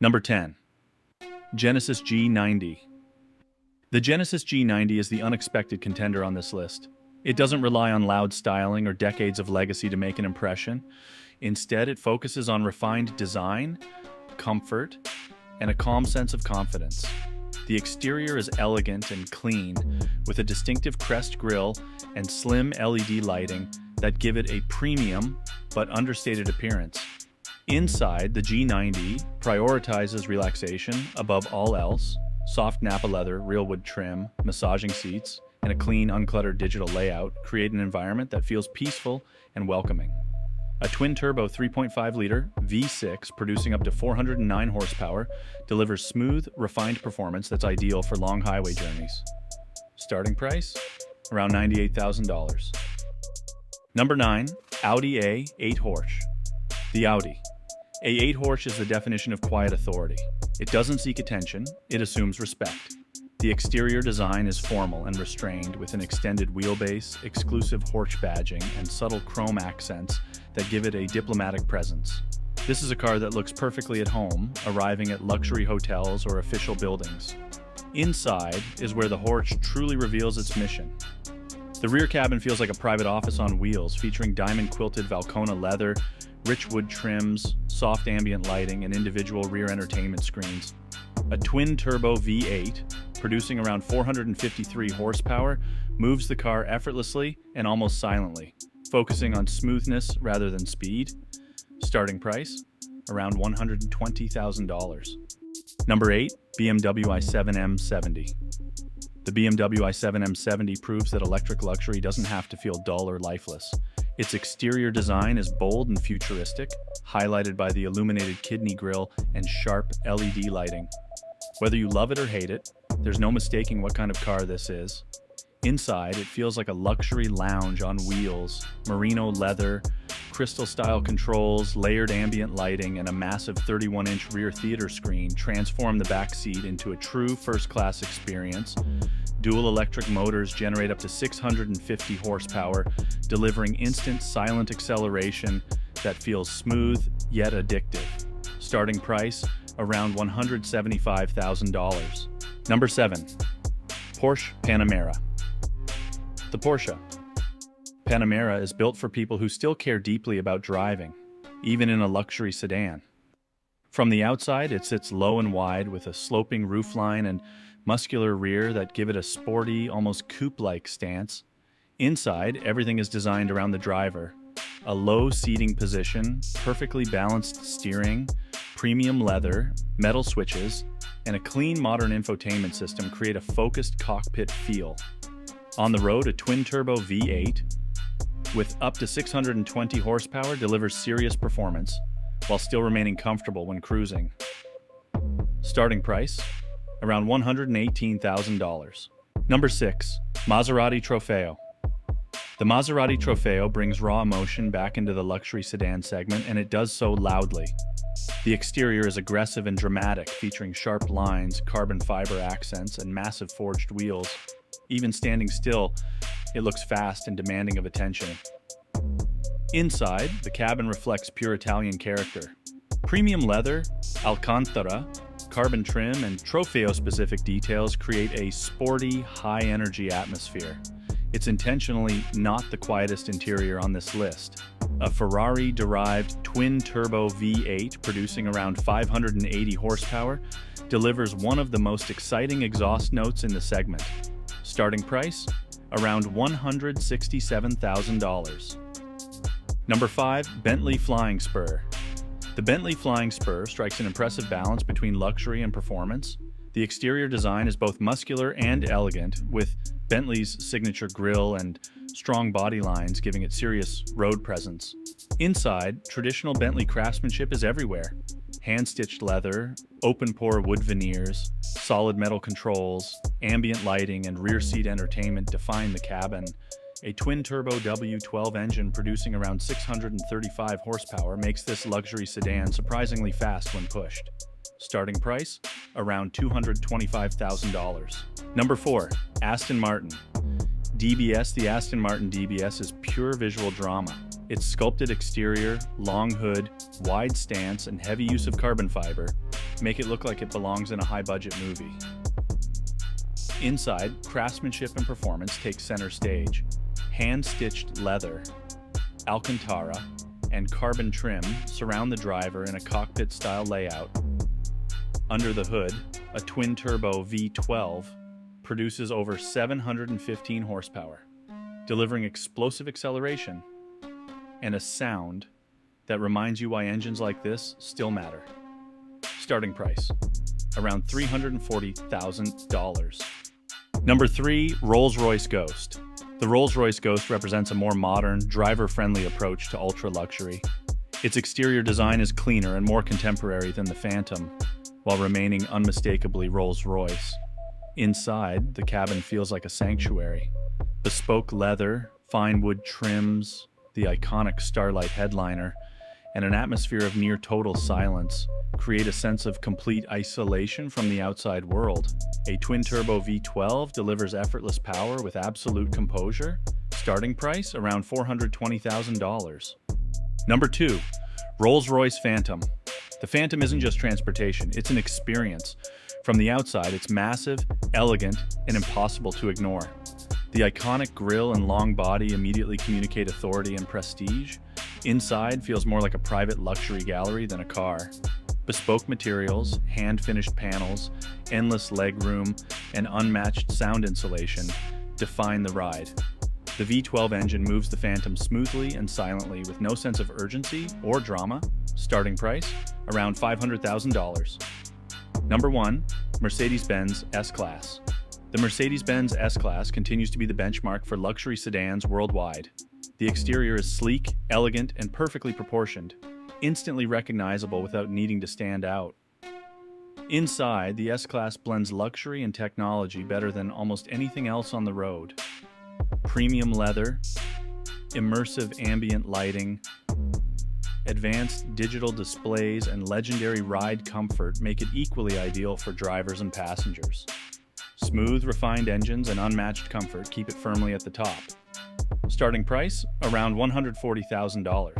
Number 10. Genesis G90. The Genesis G90 is the unexpected contender on this list. It doesn't rely on loud styling or decades of legacy to make an impression. Instead, it focuses on refined design, comfort, and a calm sense of confidence. The exterior is elegant and clean, with a distinctive crest grille and slim LED lighting that give it a premium but understated appearance. Inside, the G90 prioritizes relaxation above all else. Soft Nappa leather, real wood trim, massaging seats, and a clean, uncluttered digital layout create an environment that feels peaceful and welcoming. A twin-turbo 3.5-liter V6 producing up to 409 horsepower delivers smooth, refined performance that's ideal for long highway journeys. Starting price? Around $98,000. Number 9. Audi A8 Horch. The Audi A8 Horch is the definition of quiet authority. It doesn't seek attention, it assumes respect. The exterior design is formal and restrained, with an extended wheelbase, exclusive Horch badging, and subtle chrome accents that give it a diplomatic presence. This is a car that looks perfectly at home, arriving at luxury hotels or official buildings. Inside is where the Horch truly reveals its mission. The rear cabin feels like a private office on wheels, featuring diamond-quilted Valcona leather, rich wood trims, soft ambient lighting, and individual rear entertainment screens. A twin-turbo V8, producing around 453 horsepower, moves the car effortlessly and almost silently, focusing on smoothness rather than speed. Starting price? Around $120,000. Number 8. BMW i7 M70. The BMW i7 M70 proves that electric luxury doesn't have to feel dull or lifeless. Its exterior design is bold and futuristic, highlighted by the illuminated kidney grille and sharp LED lighting. Whether you love it or hate it, there's no mistaking what kind of car this is. Inside, it feels like a luxury lounge on wheels. Merino leather, crystal-style controls, layered ambient lighting, and a massive 31-inch rear theater screen transform the back seat into a true first-class experience. Dual electric motors generate up to 650 horsepower, delivering instant silent acceleration that feels smooth yet addictive. Starting price? Around $175,000. Number 7. Porsche Panamera. The Porsche Panamera is built for people who still care deeply about driving, even in a luxury sedan. From the outside, it sits low and wide with a sloping roofline and muscular rear that give it a sporty, almost coupe-like stance. Inside, everything is designed around the driver. A low seating position, perfectly balanced steering, premium leather, metal switches, and a clean modern infotainment system create a focused cockpit feel. On the road, a twin-turbo V8 with up to 620 horsepower delivers serious performance while still remaining comfortable when cruising. Starting price? Around $118,000. Number 6. Maserati Trofeo. The Maserati Trofeo brings raw emotion back into the luxury sedan segment, and it does so loudly. The exterior is aggressive and dramatic, featuring sharp lines, carbon fiber accents, and massive forged wheels. Even standing still, it looks fast and demanding of attention. Inside, the cabin reflects pure Italian character. Premium leather, Alcantara, carbon trim, and Trofeo-specific details create a sporty, high-energy atmosphere. It's intentionally not the quietest interior on this list. A Ferrari-derived twin-turbo V8 producing around 580 horsepower delivers one of the most exciting exhaust notes in the segment. Starting price? Around $167,000. Number 5. Bentley Flying Spur. The Bentley Flying Spur strikes an impressive balance between luxury and performance. The exterior design is both muscular and elegant, with Bentley's signature grille and strong body lines giving it serious road presence. Inside, traditional Bentley craftsmanship is everywhere. Hand-stitched leather, open-pore wood veneers, solid metal controls, ambient lighting, and rear seat entertainment define the cabin. A twin-turbo W12 engine producing around 635 horsepower makes this luxury sedan surprisingly fast when pushed. Starting price? Around $225,000. Number 4. Aston Martin DBS. The Aston Martin DBS is pure visual drama. Its sculpted exterior, long hood, wide stance, and heavy use of carbon fiber make it look like it belongs in a high-budget movie. Inside, craftsmanship and performance take center stage. Hand-stitched leather, Alcantara, and carbon trim surround the driver in a cockpit-style layout. Under the hood, a twin-turbo V12 produces over 715 horsepower, delivering explosive acceleration and a sound that reminds you why engines like this still matter. Starting price, around $340,000. Number 3, Rolls-Royce Ghost. The Rolls-Royce Ghost represents a more modern, driver-friendly approach to ultra-luxury. Its exterior design is cleaner and more contemporary than the Phantom, while remaining unmistakably Rolls-Royce. Inside, the cabin feels like a sanctuary. Bespoke leather, fine wood trims, the iconic Starlight headliner, and an atmosphere of near-total silence create a sense of complete isolation from the outside world. A twin-turbo V12 delivers effortless power with absolute composure. Starting price, around $420,000. Number 2, Rolls-Royce Phantom. The Phantom isn't just transportation, it's an experience. From the outside, it's massive, elegant, and impossible to ignore. The iconic grille and long body immediately communicate authority and prestige. Inside feels more like a private luxury gallery than a car. Bespoke materials, hand-finished panels, endless legroom, and unmatched sound insulation define the ride. The V12 engine moves the Phantom smoothly and silently with no sense of urgency or drama. Starting price, around $500,000. Number 1, Mercedes-Benz S-Class. The Mercedes-Benz S-Class continues to be the benchmark for luxury sedans worldwide. The exterior is sleek, elegant, and perfectly proportioned, instantly recognizable without needing to stand out. Inside, the S-Class blends luxury and technology better than almost anything else on the road. Premium leather, immersive ambient lighting, advanced digital displays, and legendary ride comfort make it equally ideal for drivers and passengers. Smooth, refined engines and unmatched comfort keep it firmly at the top. Starting price, around $140,000.